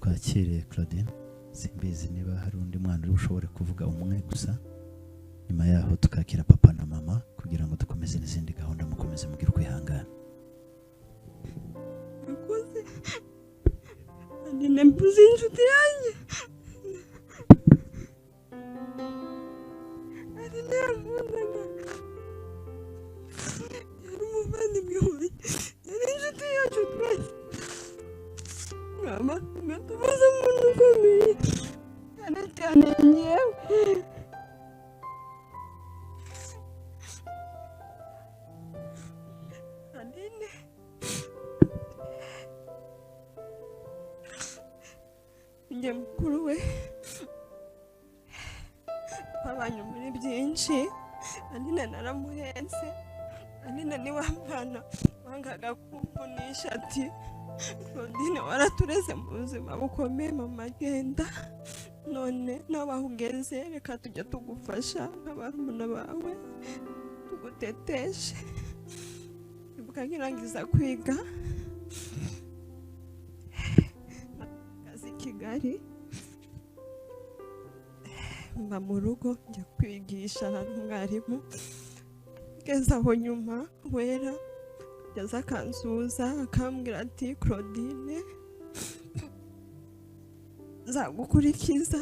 twakire Claudine simbizi niba hari undi mwana uri ushobore kuvuga umwe gusa nyuma yaho tukakira papa na mama kugira ngo dukomeze n'izindi gahunda mukomeze mugira kwihangana Akuze andi nembuze inshuti yanjye ari nembuzaga yari umuvandimwe wanjye yari inshuti yacu twese mama ngatubaza umuntu ukomeye cyane cyane njyewe Aline njye mukuru we twabanye muri byinshi Aline naramuhenze Aline ni wa mwana wangaga kumvunisha ati Claudine waratureze mu buzima bukomeye mama agenda none nabaho ugeze reka tujya tugufasha nk'abarumuna bawe tuguteteshe ukagirangiza kwiga akazi Kigali mba mu rugo njya kwigisha hari umwarimu ngeze aho nyuma wera yaza akansuhuza akambwira ati Claudine nzagukurikiza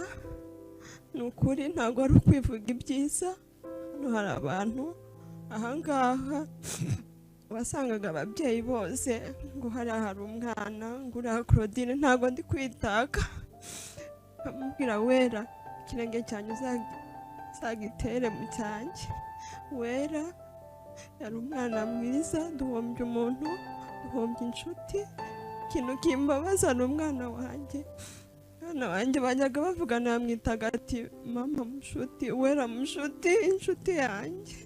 ni ukuri ntabwo ari ukwivuga ibyiza hano hari abantu ahangaha wasangaga ababyeyi bose ngo hari umwana ngo uriya Claudine ntabwo ndi kwitaka amubwira wera ikirenge cyanjye uzagitere mu cyanjye wera yari umwana mwiza duhombye umuntu duhombye inshuti ikintu kimbabaza ni umwana wanjye bajyaga bavugana yamwitaga ati mama mushuti wera mushuti inshuti yanjye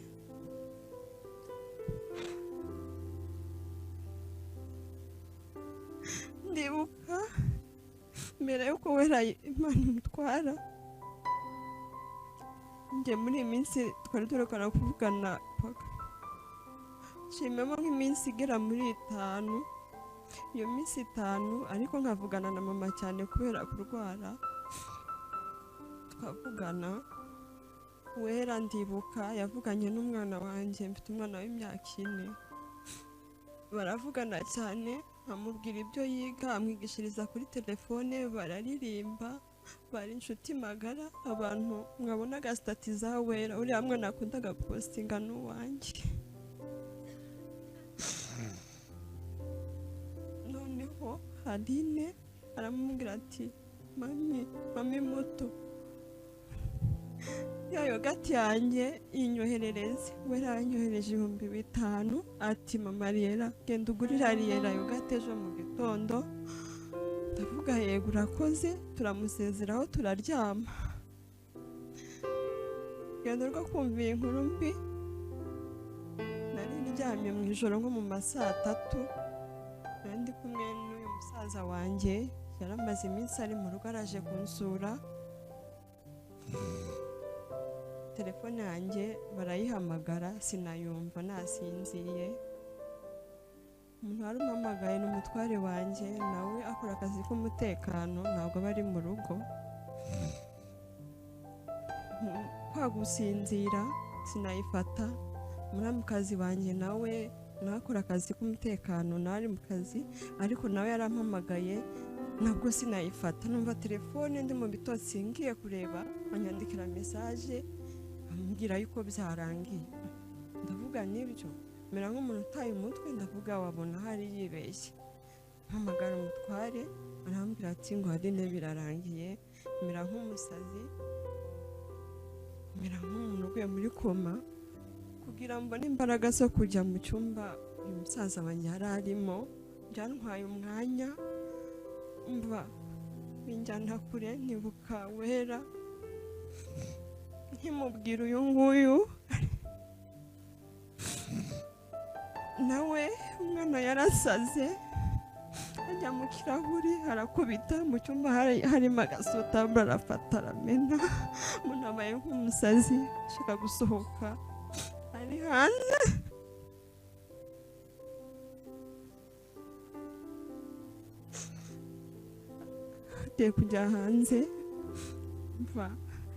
ndibuka mbere yuko wera Imana imutwara njye muri iyi minsi twari turekana kuvugana nshimamo nk'iminsi igera muri 5 iyo minsi 5 ariko nkavugana na mama cyane kubera kurwara twavugana wera ndibuka yavuganye n'umwana wanjye mfite umwana w'imyaka 4 baravugana cyane amubwira ibyo yiga amwigishiriza kuri telefone bararirimba bari inshuti magara abantu mwabonaga stati za wera uriya mwana akundaga postinga n'uwanjye noneho Aline aramubwira ati mami muto yayo gati yanjye inyoherereze wera yanyohereje 5,000 ati mama Riera genda ugurira Riera yo gati ejo mu gitondo ndavuga yego urakoze turamusezeraho turaryama genda rwo kumva inkuru mbi nari ndyamye mu ijoro nko mu masaa 3 ndi kumwe n'uyu musaza wanjye yaramaze iminsi ari mu rugo araje kunsura telefone yanjye barayihamagara sinayumva nasinziye umuntu wari umpamagaye ni umutware wanjye nawe akora akazi k'umutekano ntabwo aba ari mu rugo kwa gusinzira sinayifata umuramukazi wanjye nawe nakora akazi k'umutekano nawe ari mu kazi ariko nawe yarampamagaye ntabwo sinayifata numva telefone ndi mu bitotsi ngiye kureba anyandikira message ambwira yuko byarangiye ndavuga nibyo mera nk'umuntu utaye umutwe ndavuga wabona hari yibeshye mpamagara umutware arambwira ati ngo Aline birarangiye mera nk'umusazi mera nk'umuntu uguye muri koma kugira mbone imbaraga zo kujya mu cyumba uyu musaza wanjye yari arimo byantwaye umwanya mva binjyana kure nibuka wera nkimubwira uyu nguyu nawe umwana yarasaze ajya mu kirahuri arakubita mu cyumba harimo agasota barafata aramena umuntu abaye nk'umusazi ashaka gusohoka ari hanze ngiye kujya hanze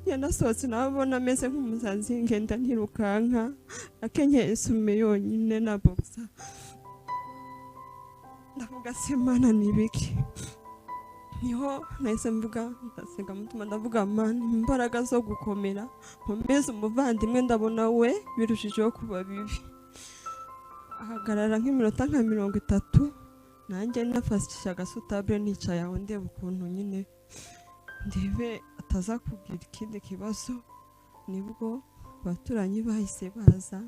yanasohotse nawe abona ameze nk'umusazi ngenda ntirukanka akenyeye isume yonyine na boxer ndavuga se Mana ni ibiki niho nahise mvuga ndasenga mutima ndavuga Mana imbaraga zo gukomera nkomeze umuvandimwe ndabona we birushijeho kuba bibi ahagarara nk'iminota nka 30 nanjye nafashisha agasutable nicaye aho ndeba ukuntu nyine ndebe ataza kugira ikindi kibazo nibwo baturanyi bahise baza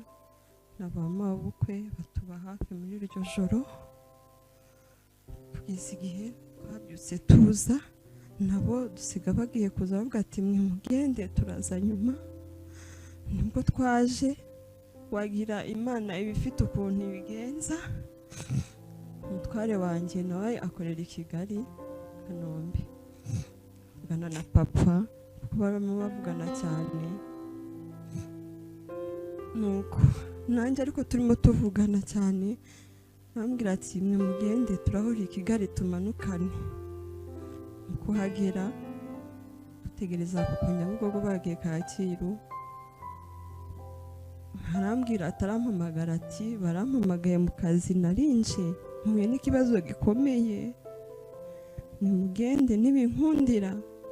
n'abamabukwe batuba hafi muri iryo joro kugeza igihe twabyutse tuza nabo dusiga bagiye kuza bavuga ati mwe mugende turaza nyuma nibwo twaje wagira Imana ibifite ukuntu ibigenza umutware wanjye nawe akorera i Kigali Kanombe bavugana na papa kuko barimo bavugana cyane nuko nanjye ariko turimo tuvugana cyane bambwira ati mwe mugende turahurira i Kigali tumanukane uko hagera dutegereza papa Nyabugogo bagiye Kacyiru harambwira atarampamagara ati barampamagaye mu kazi narinje mpuye n'ikibazo gikomeye nimugende nibinkundira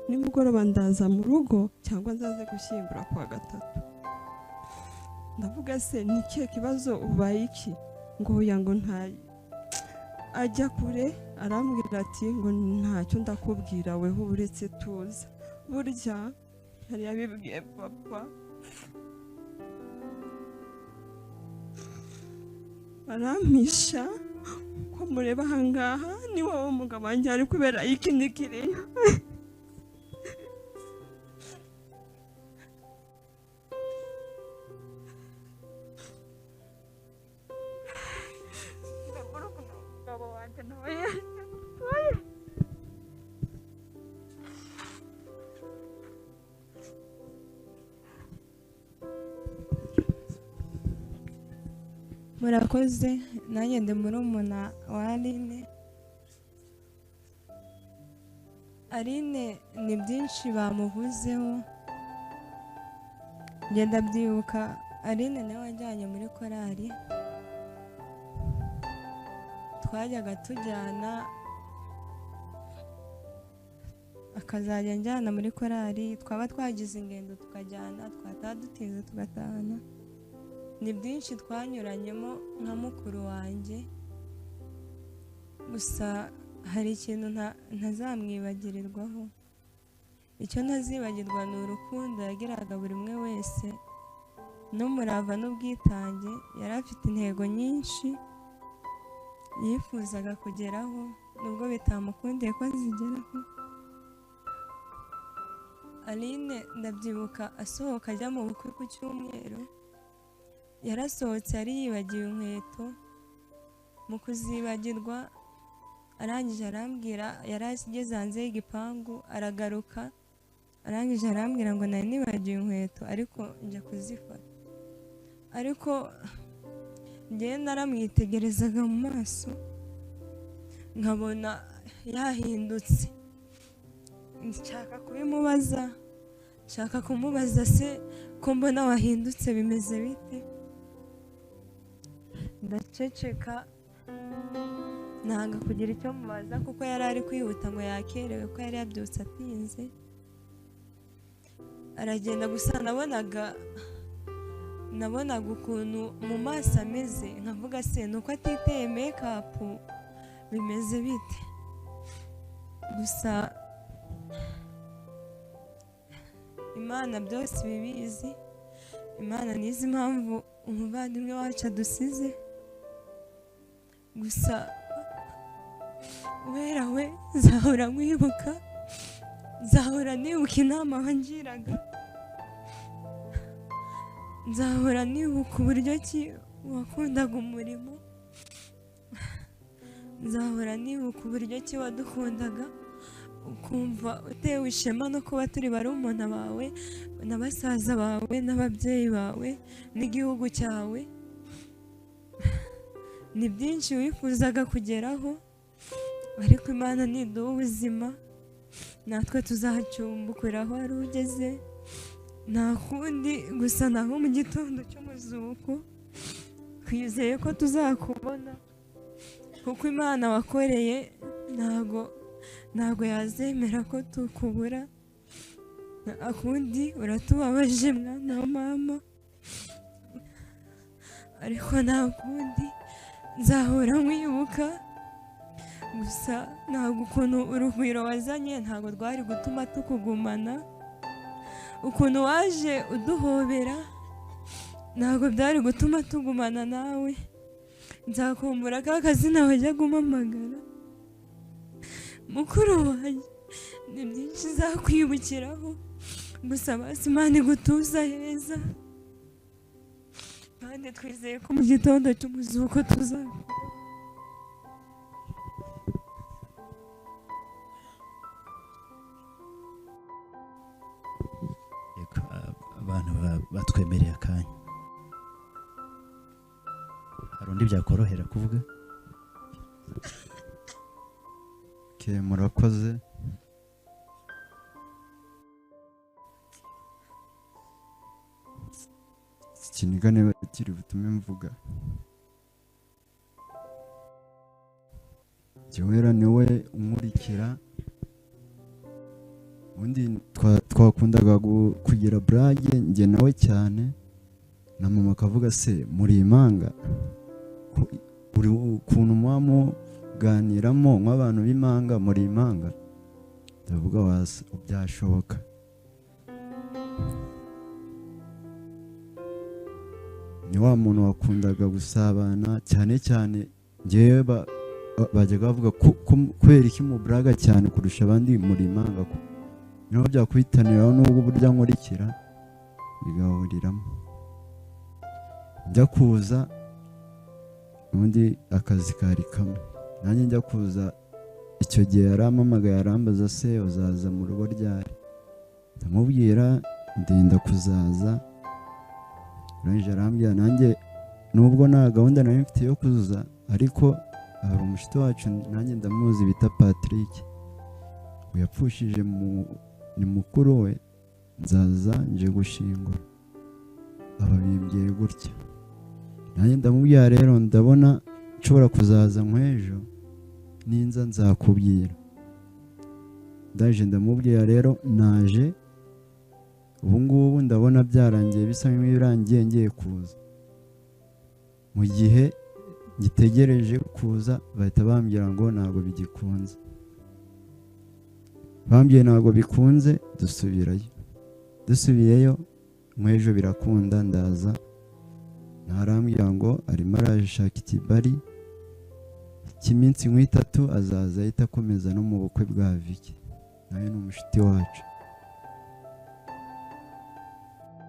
nimugoroba ndaza mu rugo cyangwa nzaze gushyingura kwa gatatu ndavuga se ni kihe kibazo ubaye iki ngo oya ngo nta ajya kure arambwira ati ngo ntacyo ndakubwira weho uretse tuza burya yari yabibwiye papa arampisha ko mureba ahangaha ni wowe umugabo wanjye ari kubera ikindi kiriya murakoze nanjye ndi murumuna wa Aline ni byinshi bamuvuzeho ngenda byibuka Aline nawe wajyanye muri korali twajyaga tujyana akazajya njyana muri korali twaba twagize ingendo tukajyana twataha dutinze tugatahana ni byinshi twanyuranyemo nka mukuru wanjye gusa hari ikintu ntazamwibagirirwaho icyo ntazibagirwa ni urukundo yagiraga buri umwe wese n'umurava n'ubwitange yari afite intego nyinshi yifuzaga kugeraho nubwo bitamukundiye ko zigeraho Aline ndabyibuka asohoka ajya mu bukwe ku cyumweru yarasohotse yari yibagiwe inkweto mu kuzibagirwa arangije arambwira yari ageze hanze y'igipangu aragaruka arangije arambwira ngo nari nibagiwe inkweto ariko njya kuzifata ariko njye naramwitegerezaga mu maso nkabona yahindutse nshaka kubimubaza nshaka kumubaza se ko mbona wahindutse bimeze bite ndaceceka nanga kugira icyo mubaza kuko yari ari kwihuta ngo yakerewe ko yari yabyutse atinze aragenda gusa nabonaga ukuntu mu maso ameze nkavuga se nuko atiteye make-up bimeze bite gusa Imana byose ibibizi Imana nizi impamvu umuvandimwe wacu adusize gusa wera we nzahora mwibuka nzahora nibuka inama wangiraga nzahora nibuka uburyo ki wakundaga umurimo nzahora nibuka uburyo ki wadukundaga ukumva utewe ishema no kuba turi barumuna bawe na basaza bawe n'ababyeyi bawe n'igihugu cyawe ni byinshi wifuzaga kugeraho ariko Imana niduha ubuzima natwe tuzacumbukira aho wari ugeze, nta kundi gusa naho mu gitondo cy'umuzuko twizeye ko tuzakubona, kuko Imana wakoreye ntago yazemera ko tukubura, akundi uratubabaje mwana wa mama, ariko nta kundi nzahora nkwibuka. Gusa ntabwo ukuntu urugwiro wazanye ntabwo rwari gutuma tukugumana, ukuntu waje uduhobera ntabwo byari gutuma tugumana nawe. Nzakumbura ka kazina wajya gumpamagara mukuru wanjye, ni byinshi nzakwibukiraho, gusa basi Imana igutuza heza, kandi twizeye ko mu gitondo cy'umuzuko tuzakubona. abantu batwemereye akanya, hari undi byakorohera kuvuga? Murakoze. Ikiniga niba kiri butume mvuga, Joella niwe unkurikira, ubundi twakundaga kugira burage njye nawe cyane, na mama akavuga se muri impanga, buri ukuntu muba muganiramo nk'abantu b'impanga, muri impanga, ndavuga wasa byashoboka. Ni wa muntu wakundaga gusabana cyane cyane, njyewe bajyaga bavuga kubera iki muburaga cyane kurusha abandi muri impanga, niho byakwitaniraho n'ubwo burya nkurikira bigahuriramo. Njya kuza ubundi akazi kari kamwe, nanjye njya kuza icyo gihe yarampamagaye arambaza se uzaza mu rugo ryari, ndamubwira ndenda kuzaza, arangije arambwira nanjye nubwo nta gahunda nari mfite yo kuza, ariko hari umushiti wacu nanjye ndamuzi bita Patrick, yapfushije ni mukuru we, nzaza nje gushingura, ababimbwiye gutya. Nanjye ndamubwira rero ndabona nshobora kuzaza nk'ejo, ninza nzakubwira. Ndaje ndamubwira rero naje, ubu ngubu ndabona byarangiye bisa nk'ibirangiye ngiye kuza. Mu gihe ngitegereje kuza bahita bambwira ngo ntabwo bigikunze, bambwiye ntabwo bikunze dusubiyeyo nk'ejo birakunda ndaza, ntarambwira ngo arimo arashaka ikibari cy'iminsi nk'itatu azaza ahita akomeza no mu bukwe bwa Vicky, nawe ni umushiti wacu.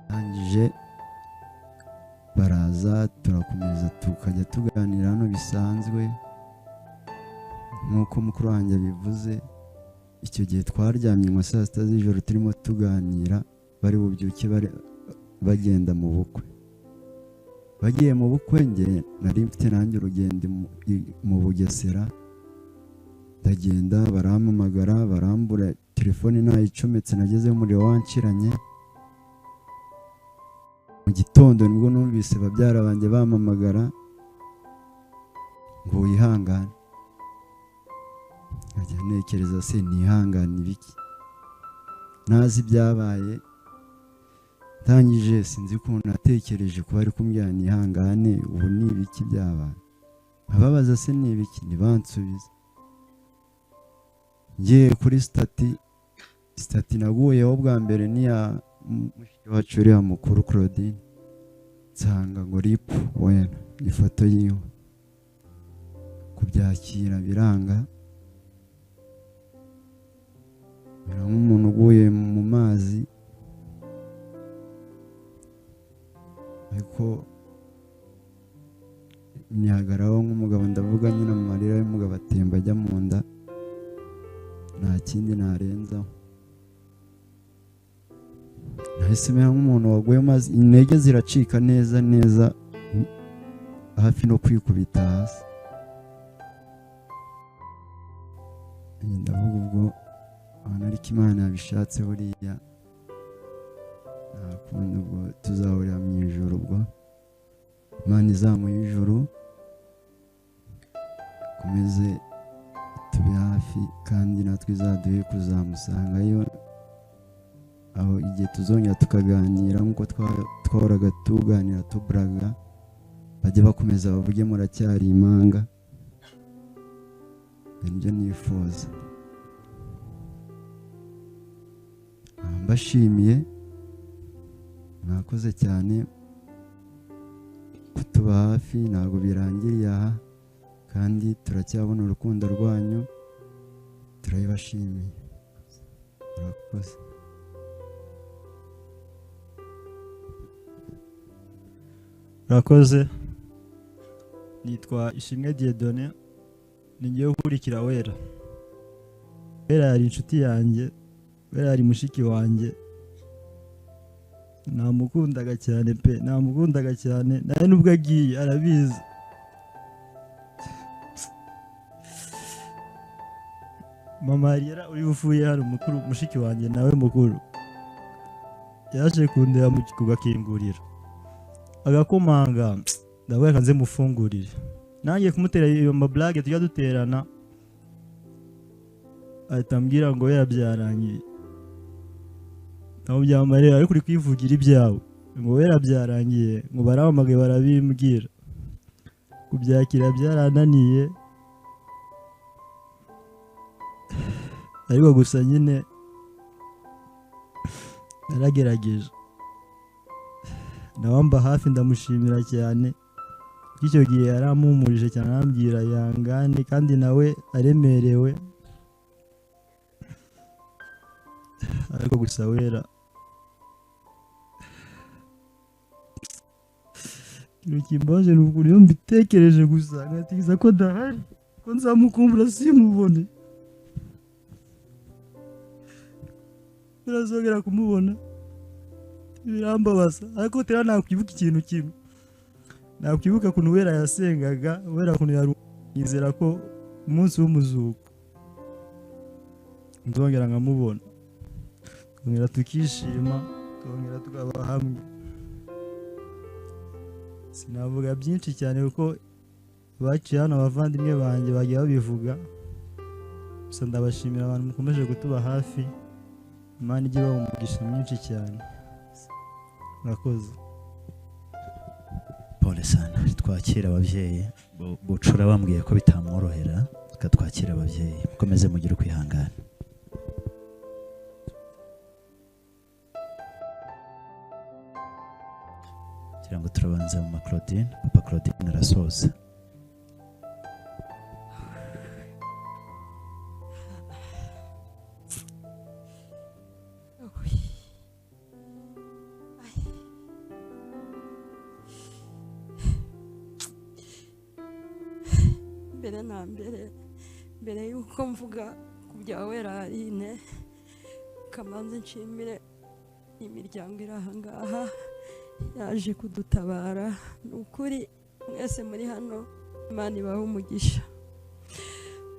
Ndangije baraza turakomeza tukajya tuganira hano bisanzwe nk'uko mukuru wanjye bivuze. Icyo gihe twaryamye nka saa sita z'ijoro turimo tuganira, bari bubyuke bagenda mu bukwe. Bagiye mu bukwe njye nari mfite nanjye urugendo mu Bugesera, ndagenda barampamagara barambura telefone nayicometse, nagezeyo umuriro wanciranye. Mu gitondo nibwo numvise babyara banjye bampamagara ngo wihangane, nkajya ntekereza se nihangane ibiki, ntazi ibyabaye. Ndangije sinzi ukuntu natekereje kuba ari kumbwira nihangane, ubu ni ibiki byabaye, ababaza se ni ibiki, ntibansubize. Ngiye kuri stati naguyeho bwa mbere niya mushiki wacu uriya mukuru Claudine, nsanga ngo ripu wena ifoto yiwe, kubyakira biranga, bira nk'umuntu uguye mu mazi, ariko nyagaraho nk'umugabo, ndavuga nyine amarira y'umugabo atemba ajya mu nda, nta kindi narenzaho. Nahise mera nk'umuntu waguye mazi, intege ziracika neza hafi no kwikubita hasi. Ndavuga ubwo abantu ariko Imana yabishatse buriya nta kundi ubwo tuzahurira mu ijuru, ubwo Imana izamuye ijuru komeze tube hafi kandi natwe izaduhe kuzamusangayo, aho igihe tuzongera tukaganira nk'uko twahoraga tuganira tuburaga, bajye bakomeza bavuge muracyari impanga. Nibyo nifuza. Mbashimiye, mwakoze cyane kutuba hafi, ntabwo birangiriye aha kandi turacyabona urukundo rwanyu, turabibashimiye. Murakoze. Murakoze. Nitwa Ishimwe Dieudonné, ni ngiye gukurikira Wera. Wera yari inshuti yanjye, Wera yari mushiki wanjye, namukundaga cyane pe, namukundaga cyane, nawe nubwo agiye arabizi. Mama Ariera uri uvuye hari umukuru, mushiki wanjye nawe mukuru, yaje kundeba ku gakinguriro agakomanga, ndavuga kanze mufungurire, nanjye kumutera iyo mablage tujya duterana, ahita ambwira ngo Wera byarangiye. Naho byamarira ariko uri kwivugira ibyawe, ngo Wera byarangiye, ngo barahamagaye barabimbwira, kubyakira byarananiye, ariko gusa nyine naragerageje. Nawamba hafi ndamushimira cyane, icyo gihe yarampumurije cyane, arambwira yangane kandi nawe aremerewe, ariko gusa Wera ikintu kimbaje ni ukuntu iyo mbitekereje gusa nkatiza ko dahari, ko nzamukumbura simubone, birazongera kumubona birambabaza. Ariko tera nakwibuka ikintu kimwe, nakwibuka ukuntu Wera yasengaga, Wera ukuntu yarumwizera ko umunsi w'umuzuko nzongera nkamubona, tukongera tukishima, tukongera tukaba hamwe. Sinavuga byinshi cyane kuko baciye hano abavandimwe banjye bagiye babivuga, gusa ndabashimira abantu mukomeje kutuba hafi, Imana ijye ibaha umugisha mwinshi cyane. Murakoze. Pole sana. Twakira ababyeyi, bucura bambwiye ko bitamworohera, tukatwakira ababyeyi, mukomeze mugire kwihangana. kugira ngo turabanza mu Claudine. Papa Claudine arasoza. mbere na mbere yuko mvuga ku bya Wera Aline, kamanze nshimire imiryango iri aha ngaha yaje kudutabara. Ni ukuri mwese muri hano, Imana ibahe umugisha.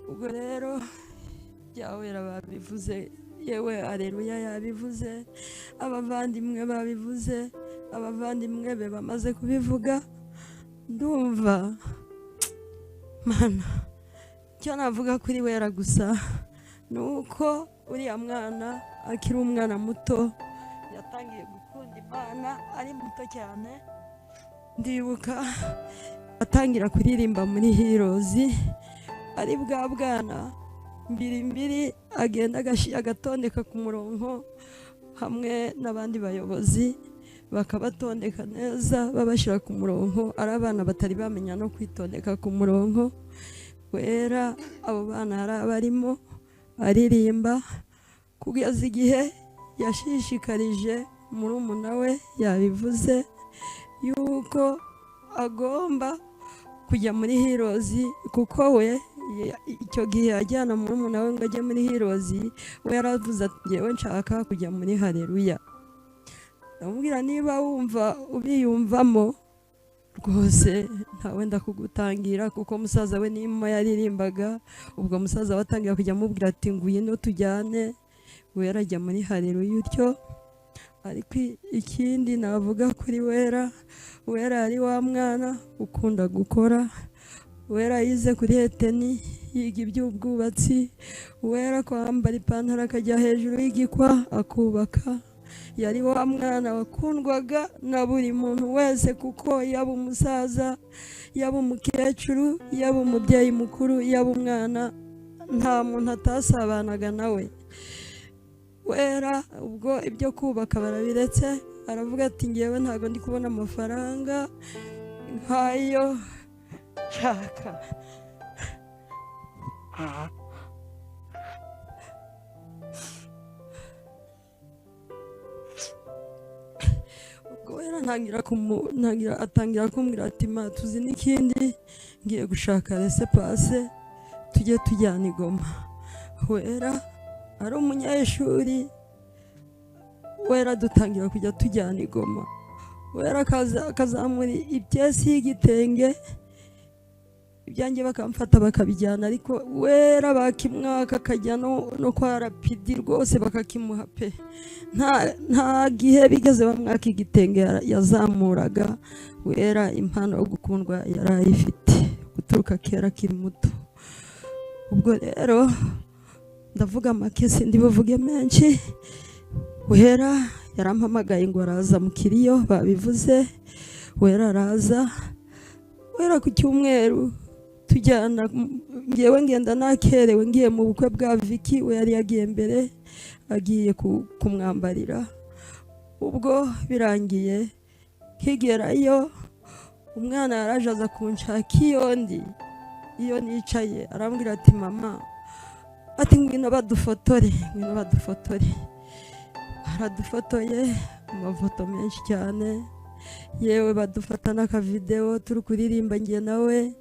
Ubwo rero bya Wera babivuze, yewe Aleluya yabivuze, abavandimwe babivuze, abavandimwe be bamaze kubivuga. Ndumva Mana, icyo navuga kuri Wera gusa ni uko uriya mwana akiri umwana muto, yatangiye gukunda Imana ari muto cyane. Ndibuka atangira kuririmba muri Heroes, ari bwa bwana mbiri agenda agatondeka ku murongo hamwe n'abandi bayobozi, bakabatondeka neza babashyira ku murongo. Ari abana batari bamenya no kwitondeka ku murongo. Wera abo bana hari abarimo aririmba, kugeza igihe yashishikarije murumuna we, yabivuze yuko agomba kujya muri Heroes, kuko we icyo gihe ajyana murumuna we ngo ajye muri Heroes, we yaravuze ati ngewe nshaka kujya muri Haleluya. Ndamubwira niba wumva ubiyumvamo rwose ntawe ndakugutangira, kuko musaza we nimo yaririmbaga. Ubwo musaza watangira kujya amubwira ati ngwino tujyane, Wera ajya muri Haleluya utyo. Ariko ikindi navuga kuri Wera, Wera ari wa mwana ukunda gukora. Wera yize kuri eteni yiga iby'ubwubatsi. Wera kwambara ipantaro akajya hejuru y'igikwa akubaka. Yari wa mwana wakundwaga na buri muntu wese, kuko yaba umusaza, yaba umukecuru, yaba umubyeyi mukuru, yaba umwana, nta muntu atasabanaga nawe. Wera ubwo ibyo kubaka barabiretse, aravuga ati ngewe ntago ndi kubona amafaranga nkayo nshaka. Ubwo Wera atangira kumbwira ati ma tuzi n'ikindi, ngiye gushaka resepase tujye tujyana i Goma. Wera ari umunyeshuri. Wera dutangira kujya tujyana i Goma. Wera akazamura ibyesi y'igitenge, ibyanjye bakamfata bakabijyana, ariko Wera bakimwaka akajya no kwa rapidi rwose bakakimuha pe. Nta gihe bigeze bamwaka igitenge yazamuraga. Wera impano yo gukundwa yari ayifite guturuka kera akiri muto. Ubwo rero ndavuga make sindi buvuge menshi. Wera yarampamagaye ngo araza mu kiriyo babivuze. Wera araza. Wera ku cyumweru tujyana, ngewe ngenda nakerewe ngiye mu bukwe bwa Vicky. We yari yagiye mbere agiye kumwambarira. Ubwo birangiye nkigerayo, umwana yaraje aza kunshaka iyo nicaye, arambwira ati mama, ati ngwino badufotore. Aradufotoye amafoto menshi cyane, yewe badufata n'akavideo turi kuririmba ngiye nawe.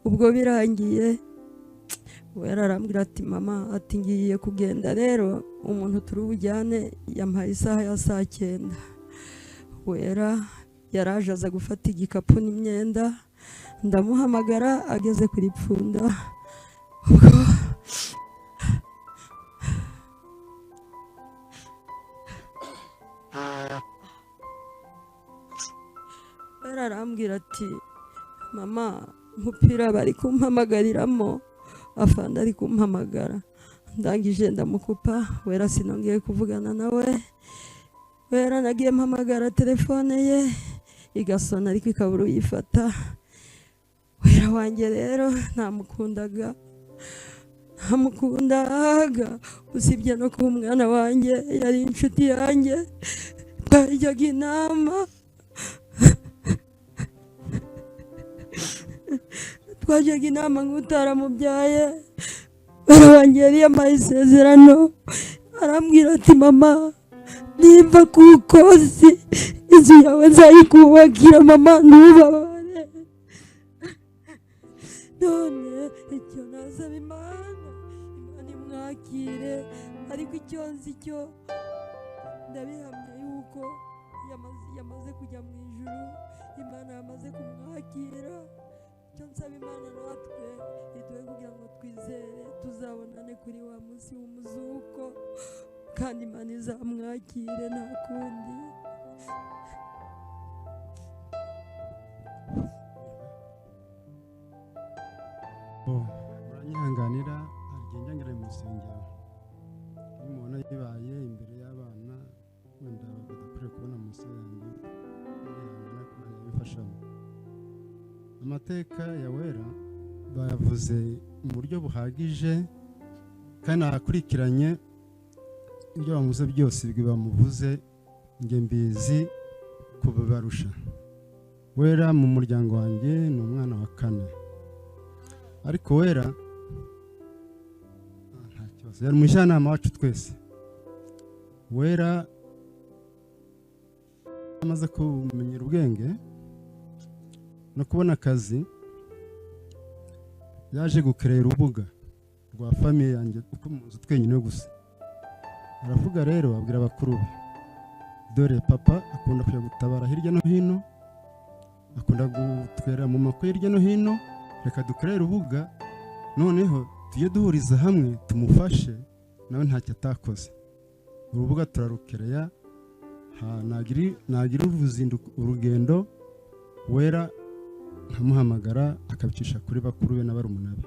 Ubwo birangiye Wera arambwira ati mama, ati ngiye kugenda rero, umuntu turi bujyane yampaye isaha ya 9:00. Wera yaraje aza gufata igikapu n'imyenda, ndamuhamagara ageze kuri Pfunda. Ubwo Wera arambwira ati mama, nkupira bari kumpamagariramo, afande ari kumpamagara. Ndangije ndamukupa. Wera sinongeye kuvugana nawe. Wera nagiye mpamagara telefone ye igasona, ariko ikabura uyifata. Wera wanjye rero ntamukundaga, usibye no kuba umwana wanjye, yari inshuti yanjye. Twajyaga inama, nk'utaramubyaye. Wera wanjye yari yamaye isezerano, arambwira ati mama, nimba kukosi inzu yawe nzayikubakira mama, ntubabare. None icyo nasaba Imana imwakire, ariko icyo nzi cyo ndabihamya yuko yamaze kujya mu ijuru, Imana yamaze kumwakira. Icyo nsaba Imana natwe iduhe kugira ngo twizere tuzabonane kuri wa munsi w'umuzuko, kandi Imana izamwakire nta kundi. Uranyihanganira, harigenda ngera mu rusengero, nimubona bibaye imbere y'abana wenda badakwiriye kubona munsi yanjye, nihangana kugira ngo bifashamo. Amateka ya Wera bayavuze mu buryo buhagije, kandi akurikiranye ibyo bamuvuze byose. Ibyo bamuvuze njye mbizi kubibarusha. Wera mu muryango wanjye ni umwana wa 4, ariko Wera nta kibazo, yari umujyanama wacu twese. Wera amaze kumenyera ubwenge no kubona akazi, yaje gukerera urubuga rwa famiye yanjye uko muzi twenyine gusa. Aravuga rero abwira abakuru be, dore papa akunda kujya gutabara hirya no hino, akunda gutwera mu mako hirya no hino, reka dukerere urubuga noneho tujye duhuriza hamwe tumufashe, nawe ntacyo atakoze. urubuga turarukereya nagira urugendo wera nkamuhamagara akabicisha kuri bakuru be na barumuna be.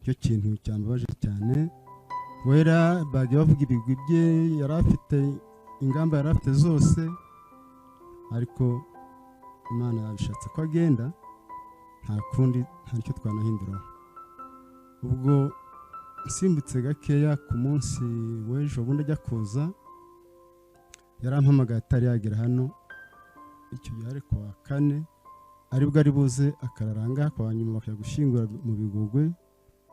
icyo kintu cyambabaje cyane. Wera bagiye bavuga ibigwi bye, yari afite ingamba yari afite zose, ariko Imana yabishatse ko agenda, nta kundi nta nicyo twanahinduraho. Ubwo nsimbutse gakeya ku munsi w'ejo bundi ajya kuza, yarampamagaye atari yagera hano, icyo gihe ari ku wa 4 aribwo ari buze akararanga kwa nyuma bakajya gushingura mu Bigogwe.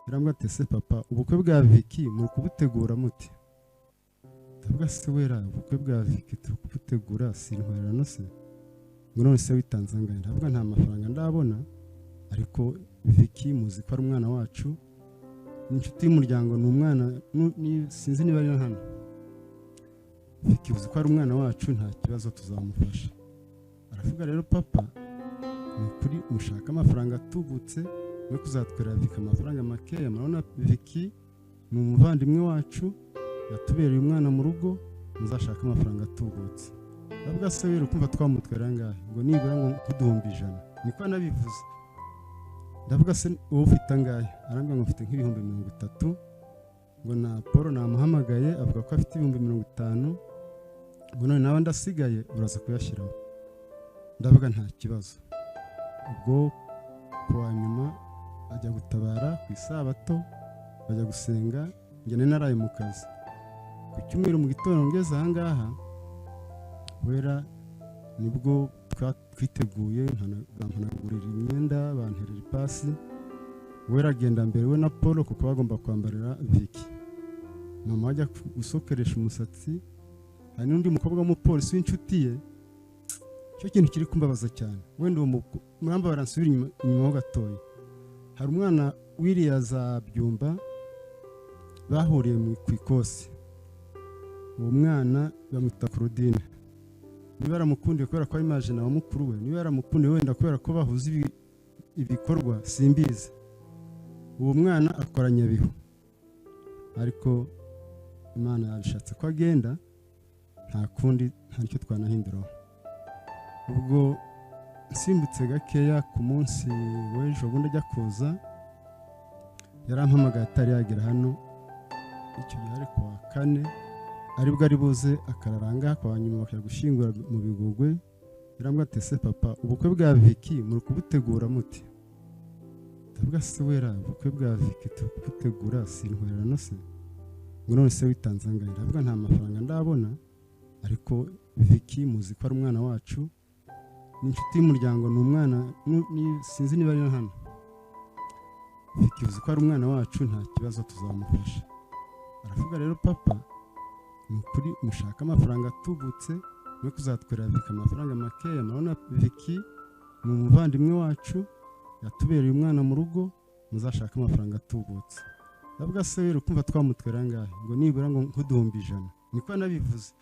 Yarambwira ati se papa, ubukwe bwa Vicky muri kubutegura muti? Ndavuga se Wera, ubukwe bwa Vicky turi kubutegura sintwarira no se, ngo none se witanze angahe? Ndavuga nta mafaranga ndabona, ariko Vicky muzi ko ari umwana wacu, n'inshuti y'umuryango, ni umwana sinzi niba ari hano. Vicky uzi ko ari umwana wacu, nta kibazo tuzamufasha. Aravuga rero papa, ni ukuri mushaka amafaranga atubutse no kuzatwera Vicky amafaranga makeya. Murabona Vicky ni umuvandimwe wacu, yatubereye umwana mu rugo, muzashaka amafaranga atubutse. Ndavuga se rero kumva twamutwera angahe? Ngo nibura ngo kuduhumbi 100. Niko nabivuze. Ndavuga se wowe ufite angahe? Arambwira ngo mfite nk'ibihumbi 30. Ngo na Paul namuhamagaye avuga ko afite ibihumbi 50. Ngo none nawe ndasigaye uraza kuyashyiraho. Ndavuga nta kibazo. Ubwo kwa nyuma ajya gutabara ku isabato, bajya gusenga, njye naraye mu kazi. Ku cyumweru mu gitondo ngeze aha ngaha, Wera nibwo twiteguye, nkanagurira imyenda, banterera ipasi. Wera agenda mbere we na Paul kuko bagomba kwambarira Vicky. Mama ajya gusokeresha umusatsi, hari n'undi mukobwa w'umupolisi w'inshuti ye. Cyo kintu kiri kumbabaza cyane. Wenda uwo muramba baransubira inyuma ho gatoya. Hari umwana wiriya za Byumba bahuriye ku ikosi. Uwo mwana bamwita Claudine. Niba yaramukundiye kubera ko ari imagine wa mukuru we, niba yaramukundiye wenda kubera ko bahuza ibikorwa simbizi. Uwo mwana akora Nyabihu, ariko Imana yabishatse ko agenda, nta kundi nta nicyo twanahinduraho. Ubwo nsimbutse gakeya ku munsi w'ejo bundi ajya kuza, yarampamagaye atari yagera hano, icyo gihe ari ku wa 4 aribwo ari buze akararanga kwa nyuma bakajya gushingura mu Bigogwe. Yarambwira ati se papa, ubukwe bwa Vicky muri kubutegura muti? Ndavuga se Wera, ubukwe bwa Vicky turi kubutegura sintwarira no se, ngo none se witanze angahe? Ndavuga nta mafaranga ndabona, ariko Vicky muzi ko ari umwana wacu, n'inshuti y'umuryango, ni umwana sinzi niba ari hano. Vicky uzi ko ari umwana wacu, nta kibazo tuzamufasha. Aravuga rero papa, ni ukuri mushaka amafaranga atubutse no kuzatwera Vicky amafaranga makeya. Murabona Vicky ni umuvandimwe wacu, yatubereye umwana mu rugo, muzashaka amafaranga atubutse. Ndavuga se rero kumva twamutwera angahe? Ngo nibura ngo kuduhumbi 100. Niko nabivuze.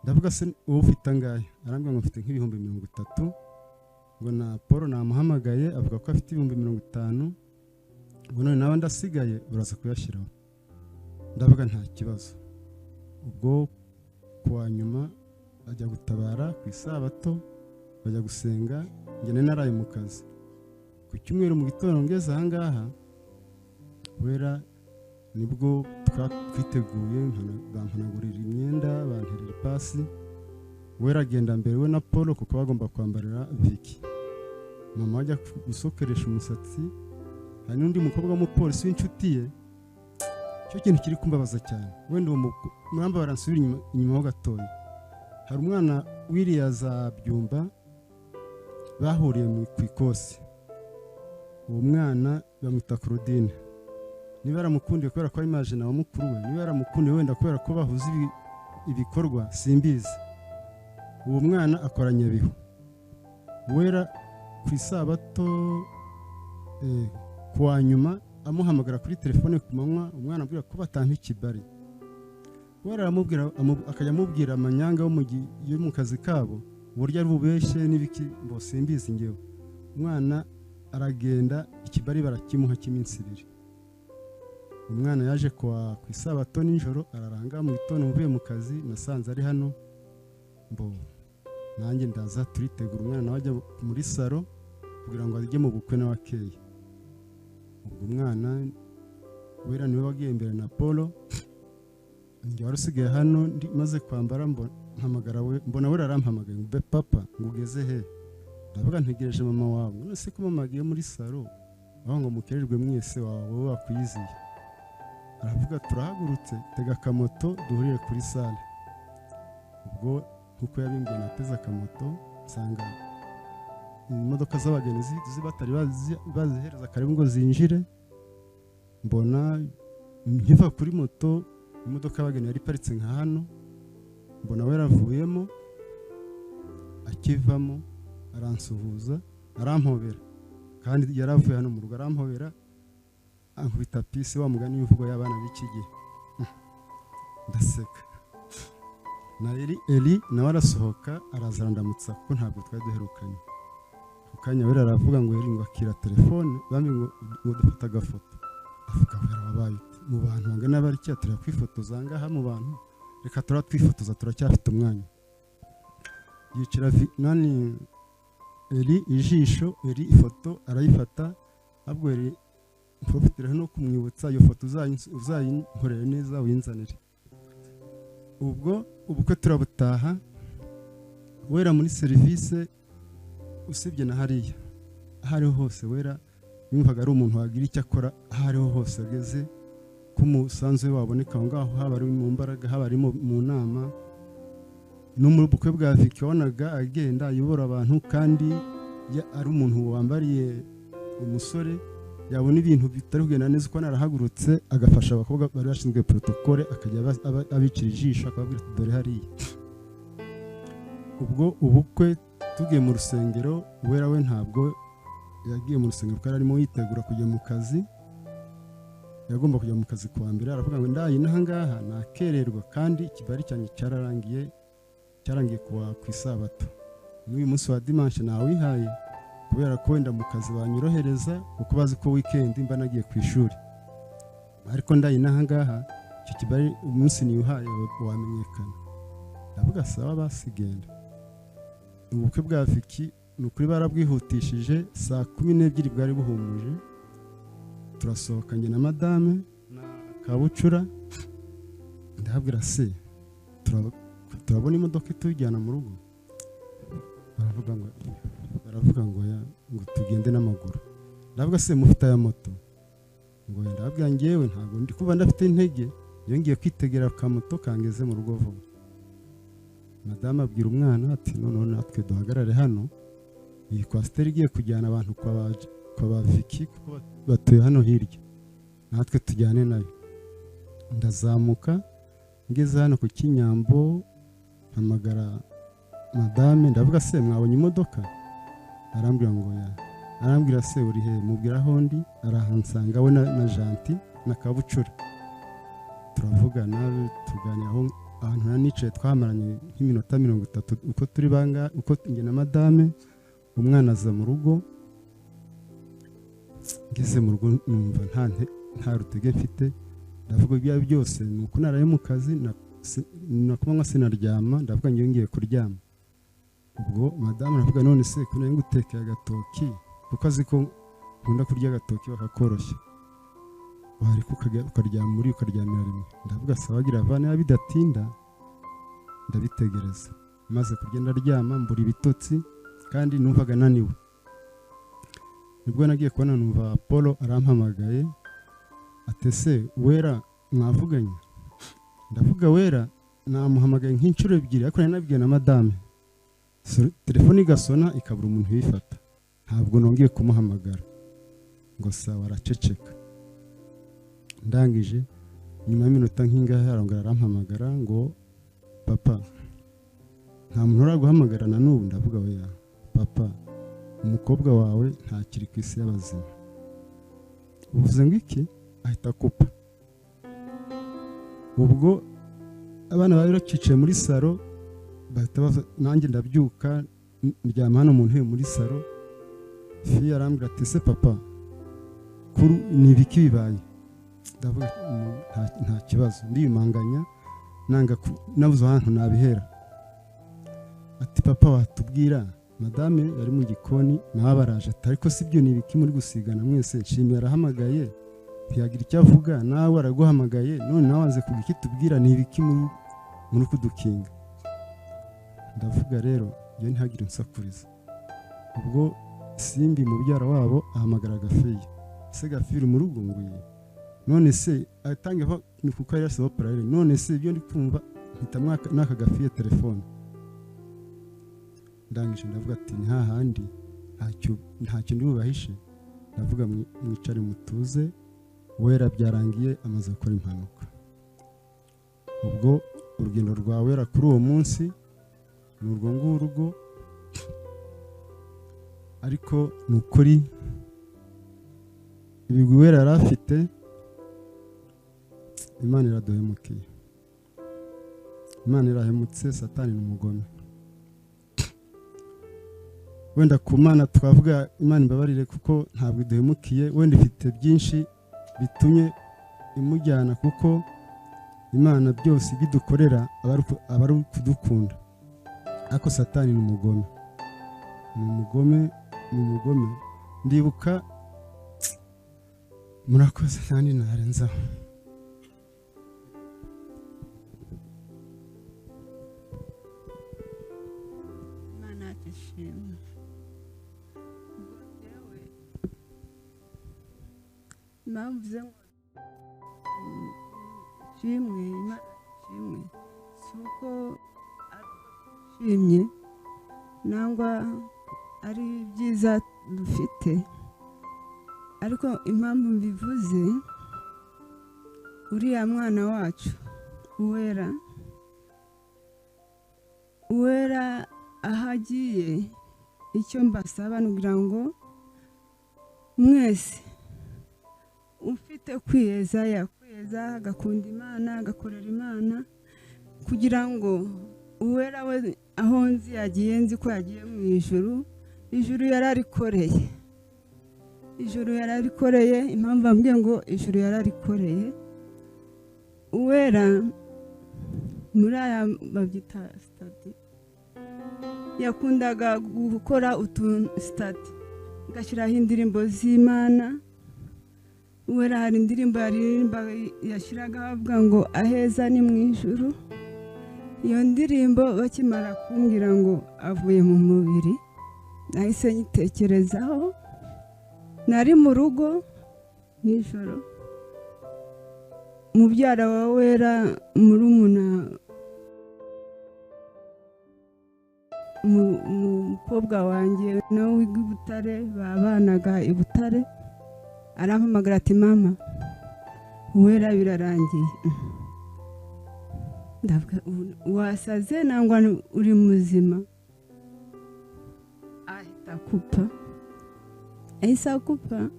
Ndavuga se wowe ufite angahe? Arambwira ngo mfite nk'ibihumbi 30. Ngo na Paul namuhamagaye avuga ko afite ibihumbi 50. Ngo none nawe ndasigaye uraza kuyashyiraho. Ndavuga nta kibazo. Ubwo kwa nyuma ajya gutabara ku isabato, bajya gusenga, njye naraye mu kazi. Ku cyumweru mu gitondo ngeze aha ngaha, Wera nibwo twiteguye, nkanagurira imyenda, banterera ipasi. Wera agenda mbere we na Paul kuko bagomba kwambarira Vicky. Mama ajya gusokeresha umusatsi, hari n'undi mukobwa w'umupolisi w'inshuti ye. Cyo kintu kiri kumbabaza cyane. Wenda uwo muramba baransubira inyuma ho gatoya. Hari umwana wiriya za Byumba bahuriye ku ikosi. Uwo mwana bamwita Claudine. Niba yaramukundiye kubera ko ari imagine wa mukuru we, niba yaramukundiye wenda kubera ko bahuza ibikorwa simbizi. Uwo mwana akora Nyabihu. Wera ku isabato kwa nyuma amuhamagara kuri telefone ku manywa, umwana abwira ko batampa ikibari. Wera aramubwira akajya amubwira amanyanga yo mu kazi kabo, uburyo ari bubeshye n'ibiki ngo simbizi ngewe. Umwana aragenda, ikibari barakimuha cy'iminsi 2. umwana yaje ku isabato nijoro araranga mu gitondo mvuye mu kazi nasanze ari hano mbo nanjye ndaza turitegura umwana nawe ajya muri saro kugira ngo ajye mu bukwe n'abakeye. Ubwo umwana wera niwe wagiye imbere na Polo njye wari usigaye hano maze kwambara mpamagara we mbona wera arampamagaye ngo be papa ngo ugeze he, ndavuga ntegereje mama wawe none se ko mama agiye muri saro aho ngo mukererwe mwese wawe wakwiyiziye. Aravuga turahagurutse tega akamoto duhurire kuri sale. Ubwo kuko yabimbwiye nateze akamoto nsanga imodoka z'abagenzi zibatari bazihereza karibu ngo zinjire, mbona nkiva kuri moto imodoka y'abagenzi yari iparitse nka hano, mbona we yaravuyemo akivamo aransuhuza arampobera kandi yaravuye hano mu rugo arampobera ankubita pisi wa mugani w'imvugo y'abana b'iki gihe. Ndaseka na Eli nawe arasohoka araza arandamutsa kuko ntabwo twari duherukanye. Kanya wera aravuga ngo Eli ngo akira telefone bamwe ngo dufata agafoto, avuga wera wabaye mu bantu bangana bari cya turi kwifotoza ngaha mu bantu reka turatwifotoza turacyafite umwanya. Yicira nani Eli ijisho Eli ifoto arayifata abwo Eli mfofitira no kumwibutsa iyo foto uzayinkorere neza uyinzanire. Ubwo ubukwe turabutaha wera muri service usibye na hariya ahariho hose wera yumvaga ari umuntu wagira icyo akora ahariho hose ageze kumusanzwe waboneka aho ngaho haba ari mu mbaraga haba ari mu nama no mu bukwe bwa Vicky wabonaga agenda ayobora abantu kandi ari umuntu wambariye umusore yabona ibintu bitari kugenda neza uko narahagurutse agafasha abakobwa bari bashinzwe protocole akajya abicira ijisho akababwira dore hariya. Ubwo ubukwe tugiye mu rusengero wera we ntabwo yagiye mu rusengero kuko arimo yitegura kujya mu kazi, yagomba kujya mu kazi kuwa mbere aravuga ngo ndayi nahangaha nakererwa kandi ikibari cyanjye cyarangiye ku isabato n'uyu munsi wa dimanche nawihaye kubera ko wenda mu kazi banyorohereza kuko bazi ko weekend mba nagiye ku ishuri, ariko ndayi nahangaha icyo kibari umunsi niuhaye wamenyekana. Ndavuga sawa basigenda. Ubukwe bwa Vicky nukuri barabwihutishije saa 12 bwari buhumuje, turasohokanye na madame na Kabucura ndabwira se turabona imodoka itujyana mu rugo, baravuga ngo tugende n'amaguru. Ndavuga se mufite aya moto ngo ndabwira ngewe ntabwo ndi kuba ndafite intege yongeye kwitegera akamoto kangeze mu rugo vuba. Madame abwira umwana ati none natwe duhagarare hano iyi kwasiteri igiye kujyana abantu kwa Vicky kuko batuye hano hirya natwe tujyane nayo. Ndazamuka ngeze hano ku Kinyambo mpamagara madame ndavuga se mwabonye imodoka, arambwira ngo ya, arambwira se uri he, mubwira aho ndi, arahansanga we na Janti na Kabucura turavugana tuganira aho ahantu nanicaye twamaranye nk'iminota 30 uko turi banga uko nge na madame. Umwana aza mu rugo ngeze mu rugo numva nta rutege mfite, ndavuga ibya byose nuko naraye mu kazi nakumanywa sinaryama ndavuga ngiye kuryama. Ubwo madame aravuga none se ko nari ngutekeye agatoki kuko azi ko nkunda kurya agatoki bakakoroshya wari ukaryama muri ukaryamira rimwe. Ndavuga sawa gira vana bidatinda ndabitegereza maze kurya ndaryama mbura ibitotsi kandi numvaga naniwe. Nibwo nagiye kubona numva Apollo arampamagaye atese wera mwavuganye, ndavuga wera namuhamagaye nk'inshuro ebyiri ariko nabibwiye na madame telefone igasona ikabura umuntu uyifata, ntabwo nongeye kumuhamagara ngo sawa araceceka. Ndangije nyuma y'iminota nk'ingahe arongera arampamagara ngo papa nta muntu uraguhamagara na n'ubu. Ndavuga oya papa umukobwa wawe ntakiri ku isi y'abazima. Uvuze ngo iki? Ahita kupa. Ubwo abana bari bacicaye muri saro bahita nanjye ndabyuka ndyama hano mu ntebe muri saro. Fi arambwira ati se papa kuru ni ibiki bibaye? ndavuga nta kibazo ndiyumanganya nabuze ahantu nabihera. Ati papa watubwira, madame yari mu gikoni nawe baraje ati ariko sibyo ni ibiki muri gusigana mwese, nshimiye arahamagaye ntiyagira icyo avuga, nawe araguhamagaye none nawe wanze kugira icyo tubwira, ni ibiki muri kudukinga. Ndavuga rero iyo ntihagire unsakuriza. Ubwo Simbi mubyara wabo ahamagara Gafeyi, ese Gafeyi mu rugo ngwiye, none se atangira ni kuko yari yasaba parallel, none se ibyo ndi kumva mpita naka Gafeyi telefone. Ndangije ndavuga ati ni hahandi ntacyo ndi bubahishe, ndavuga mwicare mutuze, Wera byarangiye amaze gukora impanuka. Ubwo urugendo rwa Wera kuri uwo munsi ni urwo ngurwo, ariko ni ukuri ibigwi Wera yari afite Imana iraduhemukiye. Imana irahemutse, Satani ni umugome. Wenda ku Mana twavuga Imana imbabarire kuko ntabwo iduhemukiye, wenda ifite byinshi bitumye imujyana, kuko Imana byose bidukorera aba ari kudukunda, ariko Satani ni umugome, ni umugome. Ndibuka murakoze kandi narenzaho. Imana tishimwe. Navuze ngo shimwe, Imana shimwe, suko shimye nangwa ari byiza dufite, ariko impamvu mbivuze uriya mwana wacu Uwera ahagiye, icyo mbasaba nugira ngo mwese ufite kwiyeza yakwiyeza, agakunda Imana, agakorera Imana, kugira ngo Uwera we aho nzi yagiye, nzi ko yagiye mu ijuru yararikoreye. Ijuru yararikoreye, impamvu ambwiye ngo ijuru yararikoreye. Uwera muri aya babyita stati, yakundaga gukora stati gashyiraho indirimbo z'Imana. Uwera hari indirimbo yaririmba yashyiraga avuga ngo aheza ni mu ijuru. Iyo ndirimbo bakimara kumbwira ngo avuye mu mubiri, nahise nyitekerezaho. Nari mu rugo nijoro, mubyara wa Wera murumuna umukobwa wanjye nawe wiga i Butare, babanaga i Butare, arampamagara ati mama Uwera birarangiye. Ndavuga wasaze nangwa uri muzima? ahita akupa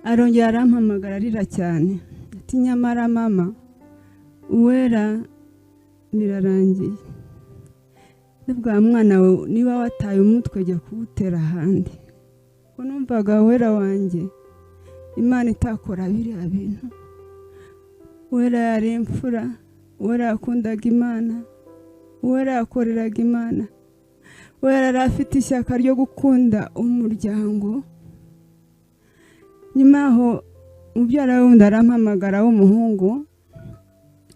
arongera arampamagara arira cyane ati nyamara mama Uwera birarangiye. Nibwa mwana we niba wataye umutwe jya kuwutera ahandi, ko numvaga Uwera wanjye Imana itakora biriya bintu. Uwera yari imfura, Uwera yakundaga Imana, Uwera yakoreraga Imana, Uwera yari afite ishyaka ryo gukunda umuryango. Nyuma aho mubyara wundi arampamagara w'umuhungu,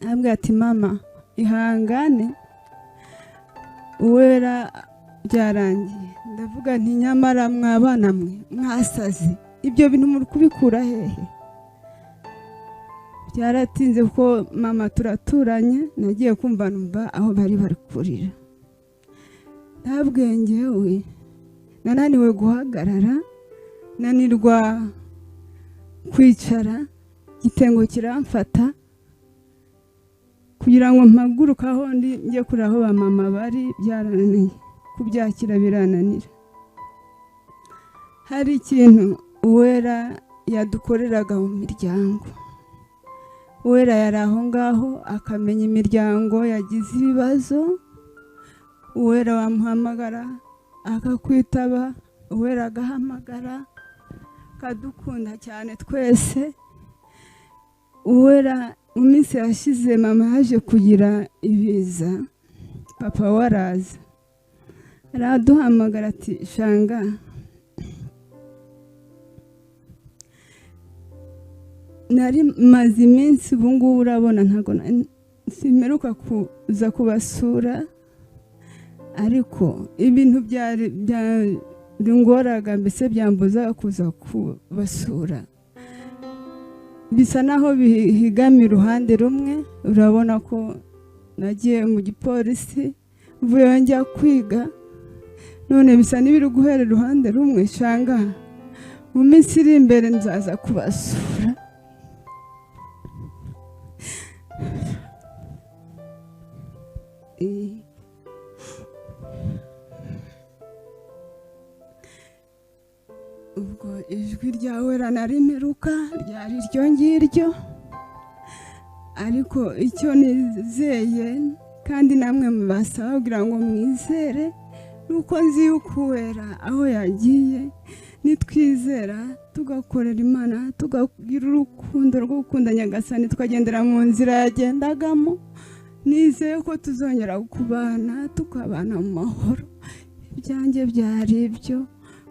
ambwira ati mama ihangane Uwera byarangiye. Ndavuga nti nyamara mwabana mwe mwasaze, ibyo bintu muri kubikura hehe? Byaratinze ko mama turaturanye, nagiye kumva numva aho bari kurira. Ntabwengewe nananiwe guhagarara, nanirwa kwicara, igitengo kiramfata kugira ngo mpaguruka aho ndi njye kuri aho ba mama bari. Byarananiye kubyakira, birananira. Hari ikintu Uwera yadukoreraga mu miryango. Uwera yari aho ngaho akamenya imiryango yagize ibibazo, Uwera wamuhamagara akakwitaba, Uwera agahamagara, kadukunda cyane twese. uwera mu minsi yashize mama yaje kugira ibiza, papa waraza araduhamagara ati shanga nari maze iminsi ubu ngubu urabona ntabwo simeruka kuza kubasura, ariko ibintu byngoraga mbese byambuza kuza kubasura bisa naho bihigama iruhande rumwe. Urabona ko nagiye mu gipolisi vuye njya kwiga, none bisa n'ibiri guhera iruhande rumwe. Shanga mu minsi iri imbere nzaza kubasura. Ubwo ijwi ryawe ranarimeruka ryari ryo ngiryo, ariko icyo nizeye kandi namwe mubasaba kugira ngo mwizere nuko nzi yuko Uwera aho yagiye nitwizera tugakorera Imana tugagira urukundo rwo gukunda Nyagasani tukagendera mu nzira yagendagamo, nizeye ko tuzongera kubana tukabana mu mahoro. Ibyanjye byari ibyo.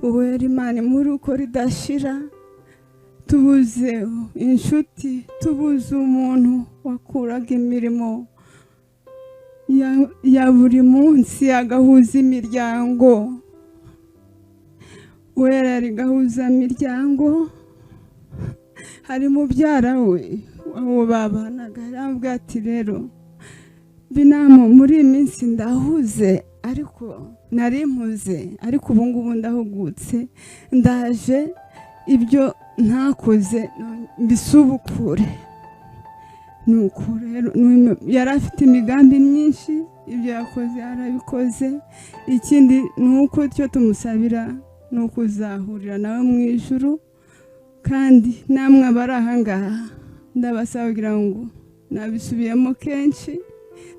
Uwera Imana muri uko ridashira, tubuze inshuti, tubuze umuntu wakuraga imirimo ya buri munsi agahuza imiryango. Uwera rigahuza imiryango. Hari mubyara we abo babanaga arambwira ati rero binamo muri iyi minsi ndahuze, ariko nari mpuze, ariko ubu ngubu ndahugutse, ndaje ibyo ntakoze mbisubukure. Nuko rero yari afite imigambi myinshi, ibyo yakoze yarabikoze. Ikindi ni uko icyo tumusabira ni ukuzahurira nawe mu ijuru, kandi namwe abari aha ngaha ndabasaba kugira ngo nabisubiyemo kenshi,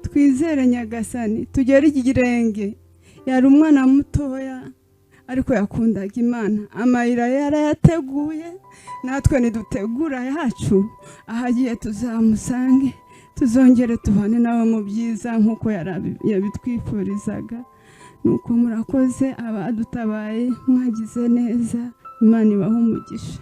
twizere Nyagasani tugere ikirenge. Yari umwana mutoya ariko yakundaga Imana, amayira yarayateguye, natwe nidutegura yacu, ahagiye tuzamusange, tuzongere tubane nawe mu byiza nk'uko yabitwifurizaga. Nuko murakoze abadutabaye, mwagize neza, Imana ibahe umugisha.